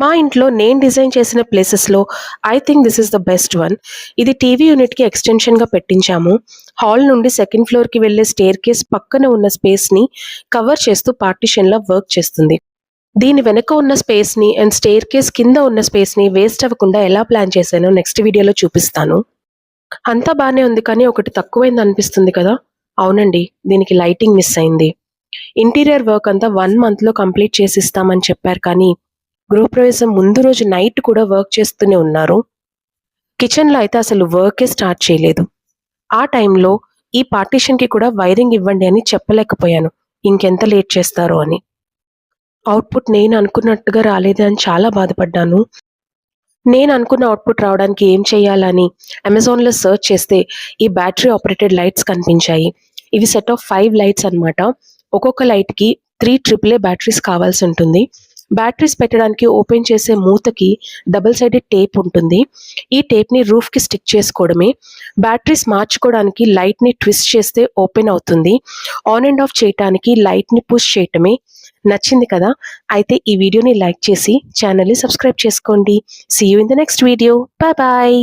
మా ఇంట్లో నేను డిజైన్ చేసిన ప్లేసెస్‌లో I think this is the best one. ఇది టీవీ యూనిట్‌కి ఎక్స్‌టెన్షన్‌గా పెట్టించాము. హాల్ నుండి సెకండ్ ఫ్లోర్‌కి వెళ్ళే స్టెయిర్‌కేస్ పక్కన ఉన్న స్పేస్‌ని కవర్ చేస్తూ పార్టిషన్‌లా వర్క్ చేస్తుంది. దీని వెనక ఉన్న స్పేస్‌ని అండ్ స్టెయిర్‌కేస్ కింద ఉన్న స్పేస్‌ని వేస్ట్ అవ్వకుండా ఎలా ప్లాన్ చేశానో నెక్స్ట్ వీడియోలో చూపిస్తాను. అంతా బానే ఉంది కానీ ఒకటి తక్కువైందనిపిస్తుంది కదా! అవునండి. దీనికి లైటింగ్ మిస్ అయింది. ఇంటీరియర్ వర్క్ అంతా 1 మంత్‌లో కంప్లీట్ చేసిస్తామని చెప్పారు కానీ గృహప్రవేశం ముందు రోజు నైట్ కూడా వర్క్ చేస్తూనే ఉన్నారు. కిచెన్‌లో అయితే అసలు వర్కే స్టార్ట్ చేయలేదు. ఆ టైంలో ఈ పార్టిషన్‌కి కూడా వైరింగ్ ఇవ్వండి అని చెప్పలేకపోయాను. ఇంకెంత లేట్ చేస్తారో అని. అవుట్‌పుట్ నేను అనుకున్నట్టుగా రాలేదే అని చాలా బాధపడ్డాను. నేను అనుకున్న అవుట్‌పుట్ రావడానికి ఏం చేయాలని అమెజాన్‌లో సెర్చ్ చేస్తే ఈ బ్యాటరీ ఆపరేటెడ్ లైట్స్ కనిపించాయి. ఇవి సెట్ ఆఫ్ 5 లైట్స్ అన్నమాట. ఒక్కొక్క లైట్‌కి 3 AAA బ్యాటరీస్ కావాల్సుంటుంది. బ్యాటరీస్ పెట్టడానికి ఓపెన్ చేసే మూతకి డబుల్ సైడెడ్ టేప్ ఉంటుంది. ఈ టేప్‌ని రూఫ్‌కి స్టిక్ చేసుకోవడమే. బ్యాటరీస్ మార్చుకోవడానికి లైట్‌ని ట్విస్ట్ చేస్తే ఓపెన్ అవుతుంది. ఆన్ అండ్ ఆఫ్ చేయటానికి లైట్‌ని పుష్ చేయటమే. నచ్చింది కదా! అయితే ఈ వీడియోని లైక్ చేసి ఛానెల్‌ని సబ్స్క్రైబ్ చేసుకోండి. See you in the next video. Bye bye.